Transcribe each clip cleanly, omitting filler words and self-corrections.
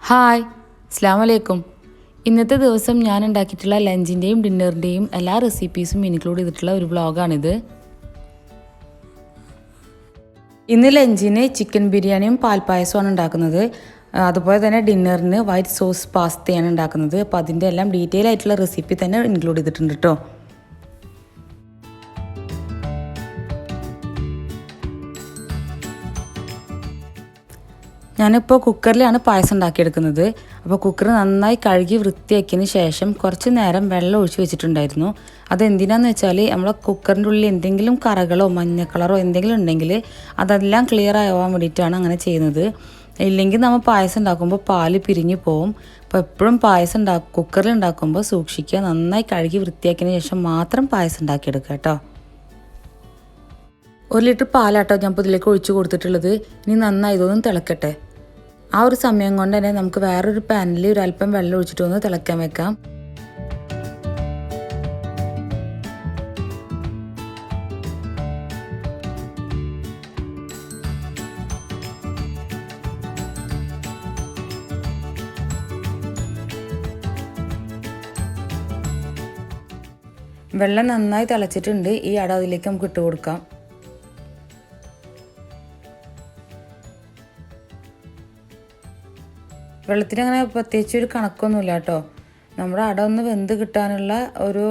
Hi, അസ്സലാമു അലൈക്കും. ഇന്നത്തെ ദിവസം ഞാൻ ഉണ്ടാക്കിയിട്ടുള്ള ലഞ്ചിൻ്റെയും ഡിന്നറിൻ്റെയും എല്ലാ റെസിപ്പീസും ഇൻക്ലൂഡ് ചെയ്തിട്ടുള്ള ഒരു വ്ളോഗാണിത്. ഇന്ന് ലഞ്ചിന് ചിക്കൻ ബിരിയാണിയും പാൽപ്പായസമാണ് ഉണ്ടാക്കുന്നത്. അതുപോലെ തന്നെ ഡിന്നറിന് വൈറ്റ് സോസ് പാസ്തയാണ് ഉണ്ടാക്കുന്നത്. അപ്പോൾ അതിൻ്റെ എല്ലാം ഡീറ്റെയിൽ ആയിട്ടുള്ള റെസിപ്പി തന്നെ ഇൻക്ലൂഡ് ചെയ്തിട്ടുണ്ട് കേട്ടോ. ഞാനിപ്പോൾ കുക്കറിലാണ് പായസം ഉണ്ടാക്കിയെടുക്കുന്നത്. അപ്പോൾ കുക്കർ നന്നായി കഴുകി വൃത്തിയാക്കിയതിന് ശേഷം കുറച്ച് നേരം വെള്ളം ഒഴിച്ച് വെച്ചിട്ടുണ്ടായിരുന്നു. അതെന്തിനാന്ന് വെച്ചാൽ നമ്മളെ കുക്കറിൻ്റെ ഉള്ളിൽ എന്തെങ്കിലും കറകളോ മഞ്ഞ കളറോ എന്തെങ്കിലും ഉണ്ടെങ്കിൽ അതെല്ലാം ക്ലിയർ ആവാൻ വേണ്ടിയിട്ടാണ് അങ്ങനെ ചെയ്യുന്നത്. ഇല്ലെങ്കിൽ നമ്മൾ പായസം ഉണ്ടാക്കുമ്പോൾ പാല് പിരിഞ്ഞു പോവും. അപ്പോൾ എപ്പോഴും പായസം കുക്കറിൽ ഉണ്ടാക്കുമ്പോൾ സൂക്ഷിക്കുക, നന്നായി കഴുകി വൃത്തിയാക്കിയതിന് ശേഷം മാത്രം പായസം ഉണ്ടാക്കിയെടുക്കുക കേട്ടോ. 1 ലിറ്റർ പാലാട്ടോ ഞാൻ ഇപ്പോൾ ഇതിലേക്ക് ഒഴിച്ച് കൊടുത്തിട്ടുള്ളത്. ഇനി നന്നായി ഇതൊന്നും തിളക്കട്ടെ. ആ ഒരു സമയം കൊണ്ട് തന്നെ നമുക്ക് വേറൊരു പാനിൽ ഒരല്പം വെള്ളം ഒഴിച്ചിട്ട് ഒന്ന് തിളയ്ക്കാൻ വെക്കാം. വെള്ളം നന്നായി തിളച്ചിട്ടുണ്ട്. ഈ അട അതിലേക്ക് നമുക്ക് ഇട്ട് കൊടുക്കാം. വെള്ളത്തിന് അങ്ങനെ പ്രത്യേകിച്ച് ഒരു കണക്കൊന്നുമില്ല കേട്ടോ. നമ്മുടെ അട ഒന്ന് വെന്ത് കിട്ടാനുള്ള ഒരു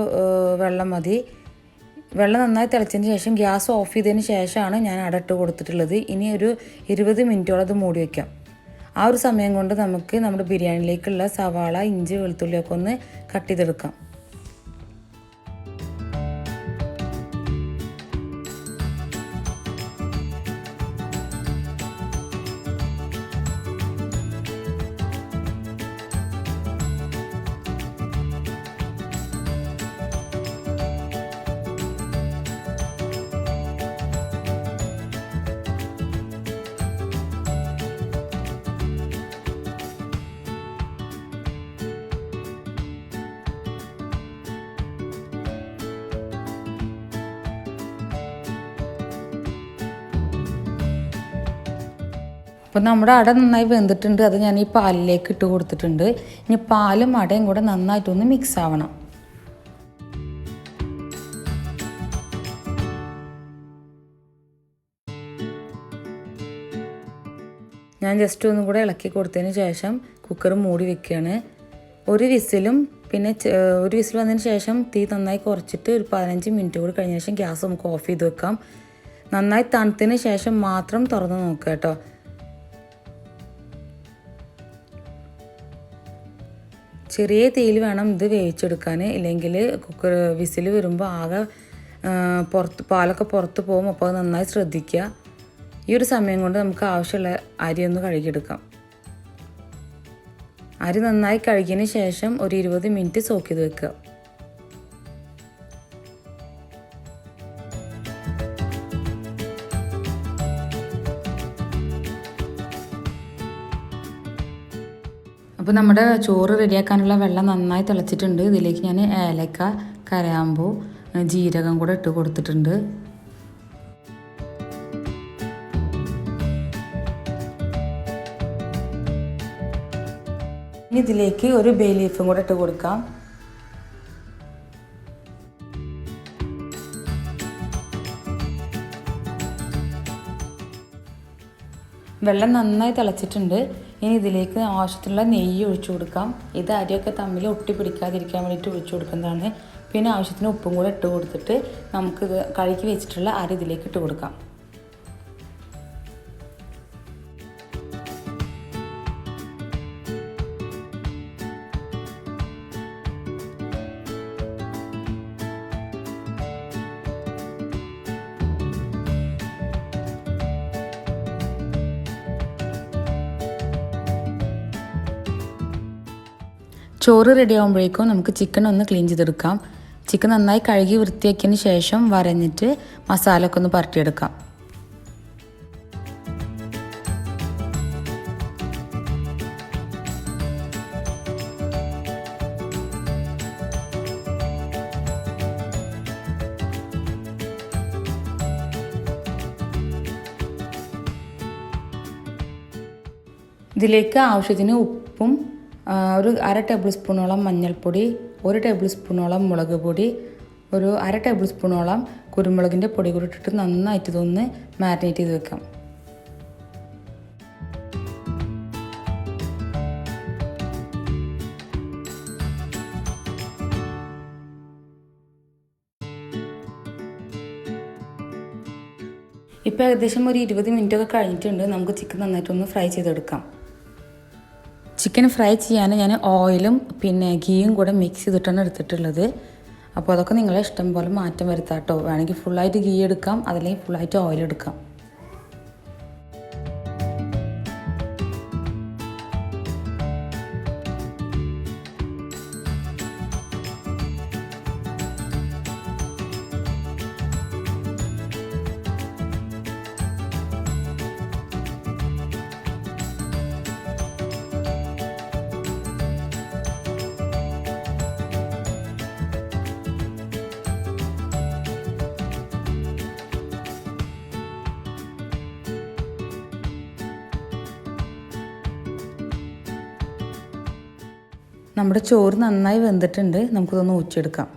വെള്ളം മതി. വെള്ളം നന്നായി തിളച്ചതിന് ശേഷം ഗ്യാസ് ഓഫ് ചെയ്തതിന് ശേഷമാണ് ഞാൻ അട ഇട്ട് കൊടുത്തിട്ടുള്ളത്. ഇനി ഒരു 20 മിനിറ്റോളം അത് മൂടി വയ്ക്കാം. ആ ഒരു സമയം കൊണ്ട് നമുക്ക് നമ്മുടെ ബിരിയാണിയിലേക്കുള്ള സവാള, ഇഞ്ചി, വെളുത്തുള്ളിയൊക്കെ ഒന്ന് കട്ട് ചെയ്തെടുക്കാം. അപ്പോൾ നമ്മുടെ അട നന്നായി വെന്തിട്ടുണ്ട്. അത് ഞാൻ ഈ പാലിലേക്ക് ഇട്ട് കൊടുത്തിട്ടുണ്ട്. ഇനി പാലും അടയും കൂടെ നന്നായിട്ടൊന്ന് മിക്സ് ആവണം. ഞാൻ ജസ്റ്റ് ഒന്നും കൂടെ ഇളക്കി കൊടുത്തതിന് ശേഷം കുക്കർ മൂടി വെക്കുകയാണ്. ഒരു വിസിൽ വന്നതിന് ശേഷം തീ നന്നായി കുറച്ചിട്ട് ഒരു 15 മിനിറ്റ് കൂടി കഴിഞ്ഞ ശേഷം ഗ്യാസ് നമുക്ക് ഓഫ് ചെയ്ത് വെക്കാം. നന്നായി തണുത്തതിന് ശേഷം മാത്രം തുറന്ന് നോക്കുക കേട്ടോ. ചെറിയ തീയിൽ വേണം ഇത് വേവിച്ചെടുക്കാൻ. ഇല്ലെങ്കിൽ കുക്കർ വിസിൽ വരുമ്പോൾ ആകെ പാലൊക്കെ പുറത്ത് പോകും. അപ്പോൾ അത് നന്നായി ശ്രദ്ധിക്കുക. ഈ ഒരു സമയം കൊണ്ട് നമുക്ക് ആവശ്യമുള്ള അരി ഒന്ന് കഴുകിയെടുക്കാം. അരി നന്നായി കഴുകിയതിന് ശേഷം ഒരു 20 മിനിറ്റ് സോക്ക് ചെയ്ത് വെക്കുക. അപ്പോൾ നമ്മുടെ ചോറ് റെഡിയാക്കാനുള്ള വെള്ളം നന്നായി തിളച്ചിട്ടുണ്ട്. ഇതിലേക്ക് ഞാൻ ഏലക്ക, കരാമ്പൂ, ജീരകം കൂടെ ഇട്ട് കൊടുത്തിട്ടുണ്ട്. ഇനി ഇതിലേക്ക് ഒരു ബേ ലീഫും കൂടെ ഇട്ട് കൊടുക്കാം. വെള്ളം നന്നായി തിളച്ചിട്ടുണ്ട്. ഇനി ഇതിലേക്ക് ആവശ്യത്തിനുള്ള നെയ്യ് ഒഴിച്ചു കൊടുക്കാം. ഇത് അരിയൊക്കെ തമ്മിൽ ഒട്ടി പിടിക്കാതിരിക്കാൻ വേണ്ടിയിട്ട് ഒഴിച്ചു കൊടുക്കുന്നതാണ്. പിന്നെ ആവശ്യത്തിന് ഉപ്പും കൂടെ ഇട്ട് കൊടുത്തിട്ട് നമുക്കിത് കഴുകി വെച്ചിട്ടുള്ള അരി ഇതിലേക്ക് ഇട്ട് കൊടുക്കാം. ചോറ് റെഡി ആകുമ്പോഴേക്കും നമുക്ക് ചിക്കൻ ഒന്ന് ക്ലീൻ ചെയ്തെടുക്കാം. ചിക്കൻ നന്നായി കഴുകി വൃത്തിയാക്കിയതിന് ശേഷം വരഞ്ഞിട്ട് മസാല ഒക്കെ ഒന്ന് പരട്ടിയെടുക്കാം. ഇതിലേക്ക് ആവശ്യത്തിന് ഉപ്പും ഒരു 1/2 ടേബിൾ സ്പൂണോളം മഞ്ഞൾപ്പൊടി, 1 ടേബിൾ സ്പൂണോളം മുളക് പൊടി, ഒരു 1/2 ടേബിൾ സ്പൂണോളം കുരുമുളകിൻ്റെ പൊടി കൂടി ഇട്ടിട്ട് നന്നായിട്ട് ഇതൊന്ന് മാരിനേറ്റ് ചെയ്ത് വെക്കാം. ഇപ്പോൾ ഏകദേശം ഒരു 20 മിനിറ്റൊക്കെ കഴിഞ്ഞിട്ടുണ്ട്. നമുക്ക് ചിക്കൻ നന്നായിട്ടൊന്ന് ഫ്രൈ ചെയ്തെടുക്കാം. ചിക്കൻ ഫ്രൈ ചെയ്യാൻ ഞാൻ ഓയിലും പിന്നെ ഗീയും കൂടെ മിക്സ് ചെയ്തിട്ടാണ് എടുത്തിട്ടുള്ളത്. അപ്പോൾ അതൊക്കെ നിങ്ങളെ ഇഷ്ടം പോലെ മാറ്റം വരുത്താം കേട്ടോ. വേണമെങ്കിൽ ഫുള്ളായിട്ട് ഗീ എടുക്കാം, അതല്ലെങ്കിൽ ഫുള്ളായിട്ട് ഓയിൽ എടുക്കാം. നമ്മുടെ ചോറ് നന്നായി വെന്തിട്ടുണ്ട്. നമുക്കിതൊന്ന് ഊറ്റിയെടുക്കാം.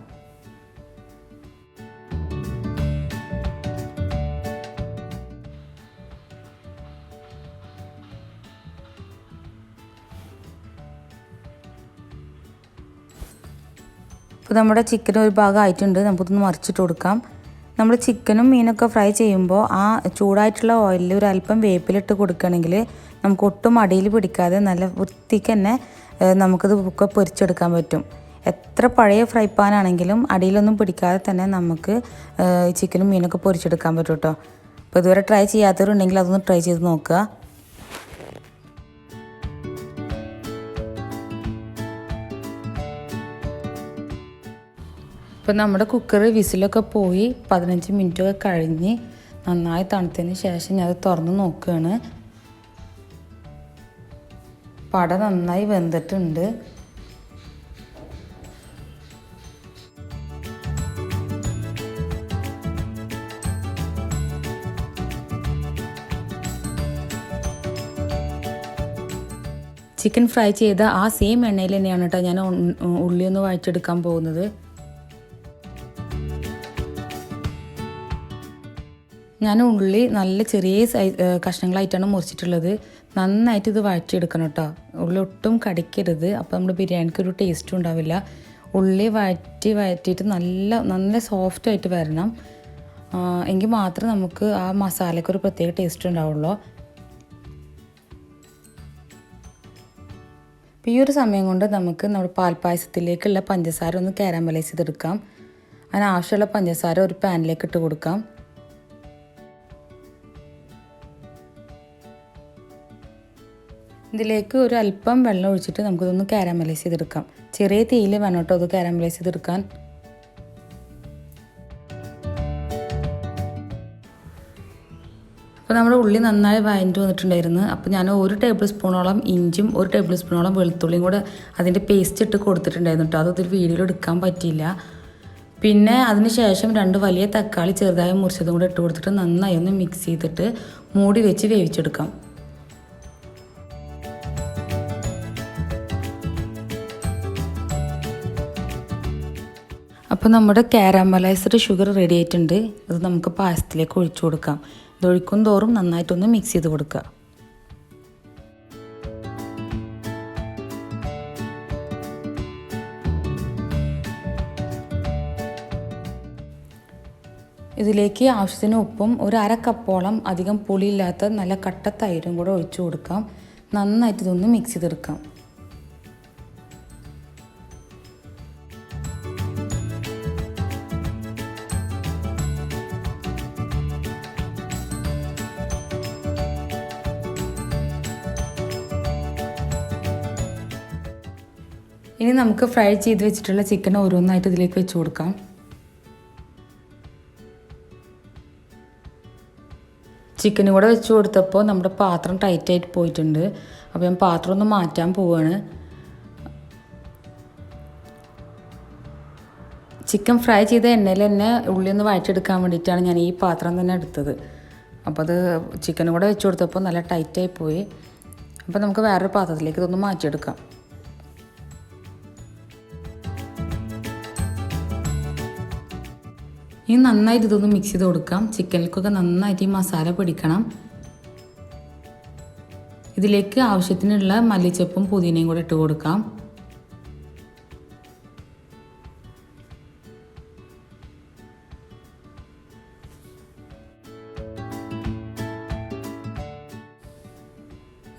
ഇപ്പോൾ നമ്മുടെ ചിക്കൻ ഒരു ഭാഗം ആയിട്ടുണ്ട്. നമുക്കിതൊന്ന് മറിച്ചിട്ട് കൊടുക്കാം. നമ്മൾ ചിക്കനും മീനൊക്കെ ഫ്രൈ ചെയ്യുമ്പോൾ ആ ചൂടായിട്ടുള്ള ഓയിലിൽ ഒരു അല്പം വേപ്പിലിട്ട് കൊടുക്കുകയാണെങ്കിൽ നമുക്ക് ഒട്ടും അടിയിൽ പിടിക്കാതെ നല്ല വൃത്തിക്ക് തന്നെ നമുക്കിത് ഒക്കെ പൊരിച്ചെടുക്കാൻ പറ്റും. എത്ര പഴയ ഫ്രൈ പാനാണെങ്കിലും അടിയിലൊന്നും പിടിക്കാതെ തന്നെ നമുക്ക് ചിക്കനും മീനൊക്കെ പൊരിച്ചെടുക്കാൻ പറ്റും കേട്ടോ. അപ്പോൾ ഇതുവരെ ട്രൈ ചെയ്യാത്തവരുണ്ടെങ്കിൽ അതൊന്ന് ട്രൈ ചെയ്ത് നോക്കുക. ഇപ്പോൾ നമ്മുടെ കുക്കർ വിസിലൊക്കെ പോയി 15 മിനിറ്റൊക്കെ കഴിഞ്ഞ് നന്നായി തണുത്തതിന് ശേഷം ഞാൻ അത് തുറന്ന് നോക്കുകയാണ്. പട നന്നായി വെന്തിട്ടുണ്ട്. ചിക്കൻ ഫ്രൈ ചെയ്ത ആ സെയിം എണ്ണയിൽ തന്നെയാണ് കേട്ടോ ഞാൻ ഉള്ളി ഒന്ന് വഴറ്റിയെടുക്കാൻ പോകുന്നത്. ഞാൻ ഉള്ളി നല്ല ചെറിയ കഷ്ണങ്ങളായിട്ടാണ് മുറിച്ചിട്ടുള്ളത്. നന്നായിട്ട് ഇത് വഴറ്റിയെടുക്കണം കേട്ടോ. ഉള്ളി ഒട്ടും കടിക്കരുത്. അപ്പോൾ നമ്മുടെ ബിരിയാണിക്ക് ഒരു ടേസ്റ്റും ഉണ്ടാവില്ല. ഉള്ളി വഴറ്റിയിട്ട് നല്ല സോഫ്റ്റായിട്ട് വരണം. എങ്കിൽ മാത്രമേ നമുക്ക് ആ മസാലയ്ക്ക് ഒരു പ്രത്യേക ടേസ്റ്റ് ഉണ്ടാവുള്ളൂ. അപ്പോൾ ഈ ഒരു സമയം കൊണ്ട് നമുക്ക് നമ്മുടെ പാൽപ്പായസത്തിലേക്കുള്ള പഞ്ചസാര ഒന്ന് കാരമലൈസ് ചെയ്തെടുക്കാം. അതിനാവശ്യമുള്ള പഞ്ചസാര ഒരു പാനിലേക്ക് ഇട്ട് കൊടുക്കാം. ഇതിലേക്ക് ഒരു അല്പം വെള്ളം ഒഴിച്ചിട്ട് നമുക്കിതൊന്ന് കാരമലൈസ് ചെയ്തെടുക്കാം. ചെറിയ തീയിൽ വേണം കേട്ടോ അത് കാരമലൈസ് ചെയ്തെടുക്കാൻ. അപ്പോൾ നമ്മുടെ ഉള്ളി നന്നായി വഴറ്റി വന്നിട്ടുണ്ടായിരുന്നു. അപ്പോൾ ഞാൻ 1 ടേബിൾ സ്പൂണോളം ഇഞ്ചും 1 ടേബിൾ സ്പൂണോളം വെളുത്തുള്ളിയും കൂടെ അതിൻ്റെ പേസ്റ്റ് ഇട്ട് കൊടുത്തിട്ടുണ്ടായിരുന്നു കേട്ടോ. അതൊരു വീഡിയോയിൽ എടുക്കാൻ പറ്റിയില്ല. പിന്നെ അതിന് ശേഷം 2 വലിയ തക്കാളി ചെറുതായി മുറിച്ചതും കൂടെ ഇട്ട് കൊടുത്തിട്ട് നന്നായി ഒന്ന് മിക്സ് ചെയ്തിട്ട് മൂടി വെച്ച് വേവിച്ചെടുക്കാം. അപ്പോൾ നമ്മുടെ കാരമലൈസ്ഡ് ഷുഗർ റെഡി ആയിട്ടുണ്ട്. അത് നമുക്ക് പായസത്തിലേക്ക് ഒഴിച്ചു കൊടുക്കാം. ഇത് ഒഴിക്കും തോറും നന്നായിട്ടൊന്ന് മിക്സ് ചെയ്ത് കൊടുക്കുക. ഇതിലേക്ക് ആവശ്യത്തിന് ഉപ്പും ഒരു 1/2 കപ്പോളം അധികം പുളിയില്ലാത്ത നല്ല കട്ട തൈരും കൂടെ ഒഴിച്ചു കൊടുക്കാം. നന്നായിട്ട് ഇതൊന്ന് മിക്സ് ചെയ്തെടുക്കാം. ഇനി നമുക്ക് ഫ്രൈ ചെയ്ത് വെച്ചിട്ടുള്ള ചിക്കൻ ഓരോന്നായിട്ട് ഇതിലേക്ക് വെച്ച് കൊടുക്കാം. ചിക്കനും കൂടെ വെച്ച് കൊടുത്തപ്പോൾ നമ്മുടെ പാത്രം ടൈറ്റായിട്ട് പോയിട്ടുണ്ട്. അപ്പോൾ ഞാൻ പാത്രം ഒന്ന് മാറ്റാൻ പോവുകയാണ്. ചിക്കൻ ഫ്രൈ ചെയ്ത എണ്ണയിൽ തന്നെ ഉള്ളി ഒന്ന് വഴറ്റിയെടുക്കാൻ വേണ്ടിയിട്ടാണ് ഞാൻ ഈ പാത്രം തന്നെ എടുത്തത്. അപ്പോൾ അത് ചിക്കനും കൂടെ വെച്ച് കൊടുത്തപ്പോൾ നല്ല ടൈറ്റായി പോയി. അപ്പോൾ നമുക്ക് വേറൊരു പാത്രത്തിലേക്ക് ഇതൊന്ന് മാറ്റിയെടുക്കാം. ഇനി നന്നായിട്ട് ഇതൊന്ന് മിക്സ് ചെയ്ത് കൊടുക്കാം. ചിക്കനിലേക്കൊക്കെ നന്നായിട്ട് ഈ മസാല പിടിക്കണം. ഇതിലേക്ക് ആവശ്യത്തിനുള്ള മല്ലിച്ചപ്പും പുതിനയും കൂടെ ഇട്ട് കൊടുക്കാം.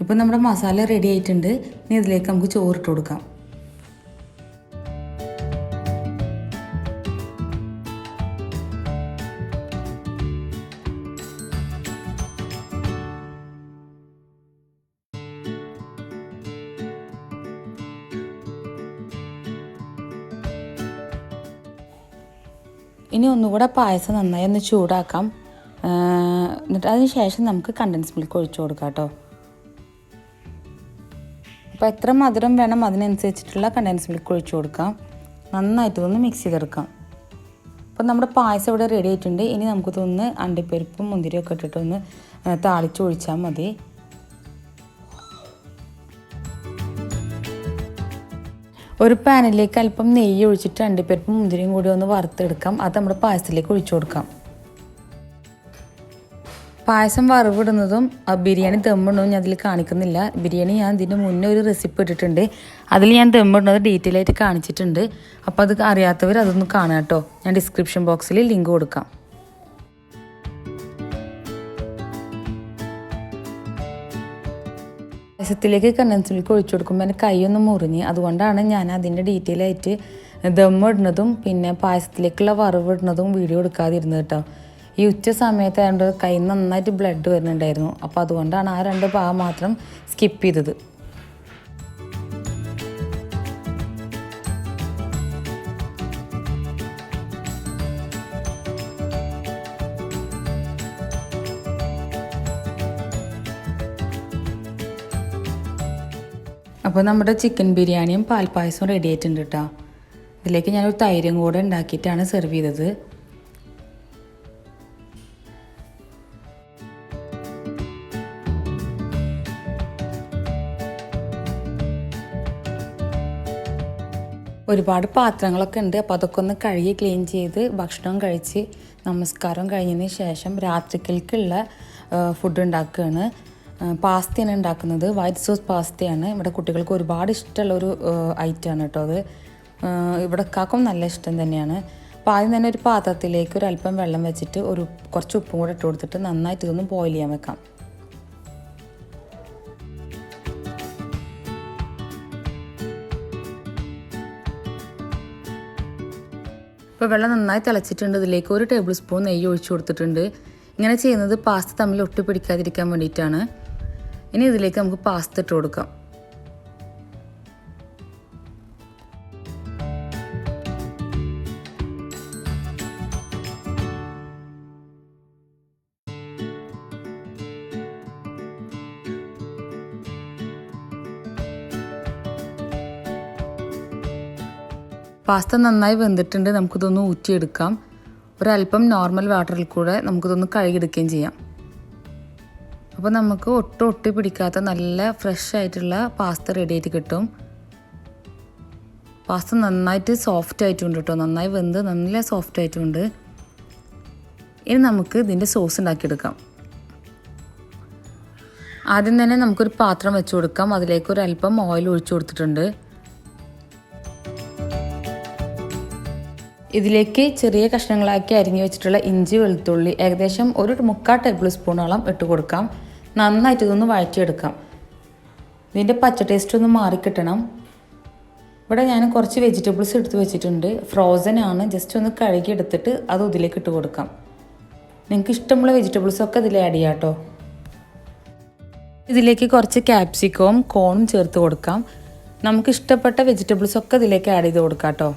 ഇപ്പം നമ്മുടെ മസാല റെഡി ആയിട്ടുണ്ട്. ഇനി ഇതിലേക്ക് നമുക്ക് ചോറിട്ട് കൊടുക്കാം. ഇനി ഒന്നുകൂടെ പായസം നന്നായി ഒന്ന് ചൂടാക്കാം. എന്നിട്ട് അതിന് ശേഷം നമുക്ക് കണ്ടൻസ് മിൽക്ക് ഒഴിച്ചു കൊടുക്കാം കേട്ടോ. അപ്പോൾ എത്ര മധുരം വേണം അതിനനുസരിച്ചിട്ടുള്ള കണ്ടൻസ് മിൽക്ക് ഒഴിച്ചു കൊടുക്കാം. നന്നായിട്ട് ഇതൊന്ന് മിക്സ് ചെയ്തെടുക്കാം. അപ്പോൾ നമ്മുടെ പായസം ഇവിടെ റെഡി ആയിട്ടുണ്ട്. ഇനി നമുക്കിതൊന്ന് അണ്ടിപ്പരിപ്പും മുന്തിരിയൊക്കെ ഇട്ടിട്ടൊന്ന് താളിച്ചൊഴിച്ചാൽ മതി. ഒരു പാനിലേക്ക് അല്പം നെയ്യ് ഒഴിച്ചിട്ട് അണ്ടിപ്പരിപ്പും മുന്തിരിയും കൂടി ഒന്ന് വറുത്തെടുക്കാം. അത് നമ്മുടെ പായസത്തിലേക്ക് ഒഴിച്ചു കൊടുക്കാം. പായസം വറവിടുന്നതും ബിരിയാണി ദമ്മിടുന്നതും ഞാൻ അതിൽ കാണിക്കുന്നില്ല. ബിരിയാണി ഞാൻ ഇതിന് മുന്നേ ഒരു റെസിപ്പി ഇട്ടിട്ടുണ്ട്. അതിൽ ഞാൻ ദമ്മിടുന്നത് ഡീറ്റെയിൽ ആയിട്ട് കാണിച്ചിട്ടുണ്ട്. അപ്പോൾ അത് അറിയാത്തവർ അതൊന്ന് കാണാം കേട്ടോ. ഞാൻ ഡിസ്ക്രിപ്ഷൻ ബോക്സിൽ ലിങ്ക് കൊടുക്കാം. പായസത്തിലേക്ക് കണ്ടൻസ് മിൽക്ക് ഒഴിച്ചു കൊടുക്കുമ്പോൾ എൻ്റെ കൈയൊന്ന് മുറിഞ്ഞ്, അതുകൊണ്ടാണ് ഞാൻ അതിൻ്റെ ഡീറ്റെയിൽ ആയിട്ട് ദമ്മിടുന്നതും പിന്നെ പായസത്തിലേക്കുള്ള വറവിടുന്നതും വീഡിയോ എടുക്കാതിരുന്നത് കേട്ടോ. ഈ ഉച്ച സമയത്ത് എൻ്റെ കൈ നന്നായിട്ട് ബ്ലഡ് വരുന്നുണ്ടായിരുന്നു. അപ്പോൾ അതുകൊണ്ടാണ് ആ 2 ഭാഗം മാത്രം സ്കിപ്പ് ചെയ്തത്. അപ്പോൾ നമ്മുടെ ചിക്കൻ ബിരിയാണിയും പാൽപ്പായസവും റെഡി ആയിട്ടുണ്ട് കേട്ടോ. ഇതിലേക്ക് ഞാനൊരു തൈരും കൂടെ ഉണ്ടാക്കിയിട്ടാണ് സെർവ് ചെയ്തത്. ഒരുപാട് പാത്രങ്ങളൊക്കെ ഉണ്ട്. അപ്പോൾ അതൊക്കെ ഒന്ന് കഴുകി ക്ലീൻ ചെയ്ത് ഭക്ഷണം കഴിച്ച് നമസ്കാരം കഴിഞ്ഞതിന് ശേഷം രാത്രിക്കൽക്കുള്ള ഫുഡ് ഉണ്ടാക്കുകയാണ്. പാസ്തയാണ് ഉണ്ടാക്കുന്നത്. വൈറ്റ് സോസ് പാസ്തയാണ്. ഇവിടെ കുട്ടികൾക്ക് ഒരുപാട് ഇഷ്ടമുള്ളൊരു ഐറ്റമാണ് കേട്ടോ അത്. ഇവിടെ കാക്കും നല്ല ഇഷ്ടം തന്നെയാണ്. അപ്പോൾ ആദ്യം തന്നെ ഒരു പാത്രത്തിലേക്ക് ഒരു അല്പം വെള്ളം വെച്ചിട്ട് കുറച്ച് ഉപ്പും കൂടെ ഇട്ട് കൊടുത്തിട്ട് നന്നായിട്ട് ഇതൊന്ന് ബോയിൽ ചെയ്യാൻ വെക്കാം. ഇപ്പോൾ വെള്ളം നന്നായി തിളച്ചിട്ടുണ്ട്. ഇതിലേക്ക് 1 ടേബിൾ സ്പൂൺ നെയ്യ് ഒഴിച്ചു കൊടുത്തിട്ടുണ്ട്. ഇങ്ങനെ ചെയ്യുന്നത് പാസ്ത തമ്മിൽ ഒട്ടി പിടിക്കാതിരിക്കാൻ വേണ്ടിയിട്ടാണ്. ഇനി ഇതിലേക്ക് നമുക്ക് പാസ്ത ഇട്ട് കൊടുക്കാം. പാസ്ത നന്നായി വെന്തിട്ടുണ്ട്. നമുക്കിതൊന്ന് ഊറ്റിയെടുക്കാം. ഒരല്പം നോർമൽ വാട്ടറിൽ കൂടെ നമുക്കിതൊന്ന് കഴുകിയെടുക്കുകയും ചെയ്യാം. അപ്പോൾ നമുക്ക് ഒട്ടി പിടിക്കാത്ത നല്ല ഫ്രഷ് ആയിട്ടുള്ള പാസ്ത റെഡി ആയിട്ട് കിട്ടും. പാസ്ത നന്നായിട്ട് സോഫ്റ്റ് ആയിട്ടുണ്ട് കേട്ടോ. നന്നായി വെന്ത് നല്ല സോഫ്റ്റ് ആയിട്ടുണ്ട്. ഇനി നമുക്ക് ഇതിൻ്റെ സോസ് ഉണ്ടാക്കിയെടുക്കാം. ആദ്യം തന്നെ നമുക്കൊരു പാത്രം വെച്ച് കൊടുക്കാം. അതിലേക്ക് ഒരല്പം ഓയിൽ ഒഴിച്ചു കൊടുത്തിട്ടുണ്ട്. ഇതിലേക്ക് ചെറിയ കഷ്ണങ്ങളാക്കി അരിഞ്ഞു വെച്ചിട്ടുള്ള ഇഞ്ചി വെളുത്തുള്ളി ഏകദേശം 1/4 ടേബിൾ സ്പൂണോളം ഇട്ട് കൊടുക്കാം. നന്നായിട്ട് ഇതൊന്ന് വഴറ്റിയെടുക്കാം. ഇതിൻ്റെ പച്ച ടേസ്റ്റ് ഒന്ന് മാറിക്കിട്ടണം. ഇവിടെ ഞാൻ കുറച്ച് വെജിറ്റബിൾസ് എടുത്ത് വെച്ചിട്ടുണ്ട്. ഫ്രോസൺ ആണ്. ജസ്റ്റ് ഒന്ന് കഴുകി എടുത്തിട്ട് അത് ഇതിലേക്ക് ഇട്ട് കൊടുക്കാം. നിങ്ങൾക്ക് ഇഷ്ടമുള്ള വെജിറ്റബിൾസൊക്കെ ഇതിൽ ആഡ് ചെയ്യാം കേട്ടോ. ഇതിലേക്ക് കുറച്ച് ക്യാപ്സിക്കവും കോണും ചേർത്ത് കൊടുക്കാം. നമുക്ക് ഇഷ്ടപ്പെട്ട വെജിറ്റബിൾസൊക്കെ ഇതിലേക്ക് ആഡ് ചെയ്ത് കൊടുക്കാം കേട്ടോ.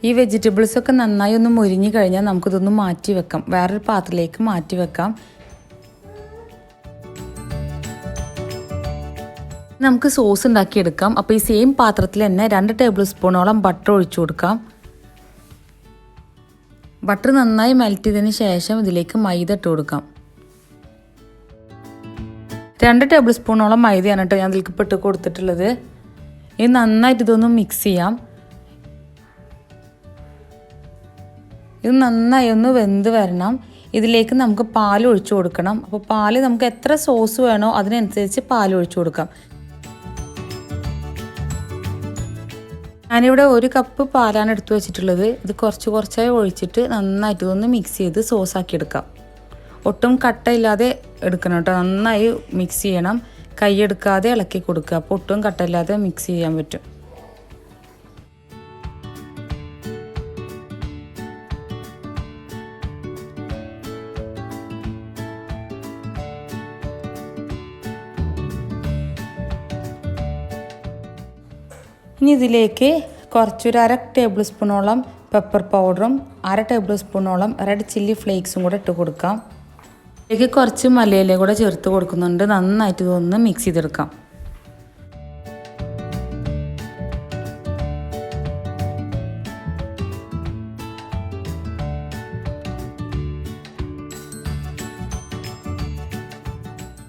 ഈ വെജിറ്റബിൾസൊക്കെ നന്നായി ഒന്ന് മുരിഞ്ഞ് കഴിഞ്ഞാൽ നമുക്കിതൊന്ന് മാറ്റി വെക്കാം. വേറൊരു പാത്രത്തിലേക്ക് മാറ്റി വെക്കാം. നമുക്ക് സോസ് ഉണ്ടാക്കിയെടുക്കാം. അപ്പോൾ ഈ സെയിം പാത്രത്തിൽ തന്നെ 2 ടേബിൾ സ്പൂണോളം ബട്ടർ ഒഴിച്ചു കൊടുക്കാം. ബട്ടർ നന്നായി മെൽറ്റ് ചെയ്തതിന് ശേഷം ഇതിലേക്ക് മൈദ ഇട്ട് കൊടുക്കാം. 2 ടേബിൾ സ്പൂണോളം മൈദയാണ് കേട്ടോ ഞാൻ ഇതിലേക്ക് ഇട്ട് കൊടുത്തിട്ടുള്ളത്. ഇത് നന്നായിട്ട് ഇതൊന്ന് മിക്സ് ചെയ്യാം. ഇത് നന്നായി ഒന്ന് വെന്ത് വരണം. ഇതിലേക്ക് നമുക്ക് പാൽ ഒഴിച്ചു കൊടുക്കണം. അപ്പോൾ പാല് നമുക്ക് എത്ര സോസ് വേണോ അതിനനുസരിച്ച് പാൽ ഒഴിച്ചു കൊടുക്കാം. ഞാനിവിടെ 1 കപ്പ് പാലാണ് എടുത്തു വെച്ചിട്ടുള്ളത്. ഇത് കുറച്ചായി ഒഴിച്ചിട്ട് നന്നായിട്ട് ഇതൊന്ന് മിക്സ് ചെയ്ത് സോസാക്കി എടുക്കാം. ഒട്ടും കട്ടയില്ലാതെ എടുക്കണം കേട്ടോ. നന്നായി മിക്സ് ചെയ്യണം. കൈയെടുക്കാതെ ഇളക്കി കൊടുക്കുക. അപ്പോൾ ഒട്ടും കട്ടയില്ലാതെ മിക്സ് ചെയ്യാൻ പറ്റും. ഇനി ഇതിലേക്ക് കുറച്ചൊരു 1/2 ടേബിൾ സ്പൂണോളം പെപ്പർ പൗഡറും 1/2 ടേബിൾ സ്പൂണോളം റെഡ് ചില്ലി ഫ്ലേക്സും കൂടെ ഇട്ട് കൊടുക്കാം. ഇതിലേക്ക് കുറച്ച് മല്ലിയില കൂടെ ചേർത്ത് കൊടുക്കുന്നുണ്ട്. നന്നായിട്ട് ഇതൊന്ന് മിക്സ് ചെയ്തെടുക്കാം.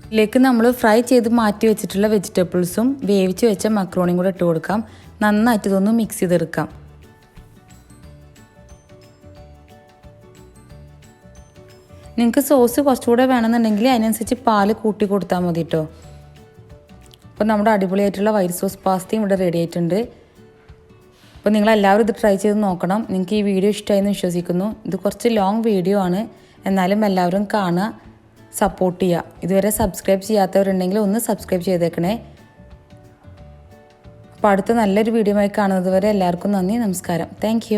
ഇതിലേക്ക് നമ്മൾ ഫ്രൈ ചെയ്ത് മാറ്റി വെച്ചിട്ടുള്ള വെജിറ്റബിൾസും വേവിച്ച് വെച്ച മക്രോണിയും കൂടെ ഇട്ട് കൊടുക്കാം. നന്നായിട്ട് ഇതൊന്ന് മിക്സ് ചെയ്തെടുക്കാം. നിങ്ങൾക്ക് സോസ് കുറച്ചുകൂടെ വേണമെന്നുണ്ടെങ്കിൽ അതിനനുസരിച്ച് പാല് കൂട്ടി കൊടുത്താൽ മതി കേട്ടോ. അപ്പോൾ നമ്മുടെ അടിപൊളിയായിട്ടുള്ള വൈറ്റ് സോസ് പാസ്തയും ഇവിടെ റെഡി ആയിട്ടുണ്ട്. അപ്പോൾ നിങ്ങളെല്ലാവരും ഇത് ട്രൈ ചെയ്ത് നോക്കണം. നിങ്ങൾക്ക് ഈ വീഡിയോ ഇഷ്ടമായെന്ന് വിശ്വസിക്കുന്നു. ഇത് കുറച്ച് ലോങ് വീഡിയോ ആണ്, എന്നാലും എല്ലാവരും കാണുക, സപ്പോർട്ട് ചെയ്യുക. ഇതുവരെ സബ്സ്ക്രൈബ് ചെയ്യാത്തവരുണ്ടെങ്കിൽ ഒന്ന് സബ്സ്ക്രൈബ് ചെയ്തേക്കണേ. അപ്പോൾ അടുത്ത നല്ലൊരു വീഡിയോ ആയി കാണുന്നത് വരെ എല്ലാവർക്കും നന്ദി, നമസ്കാരം. താങ്ക്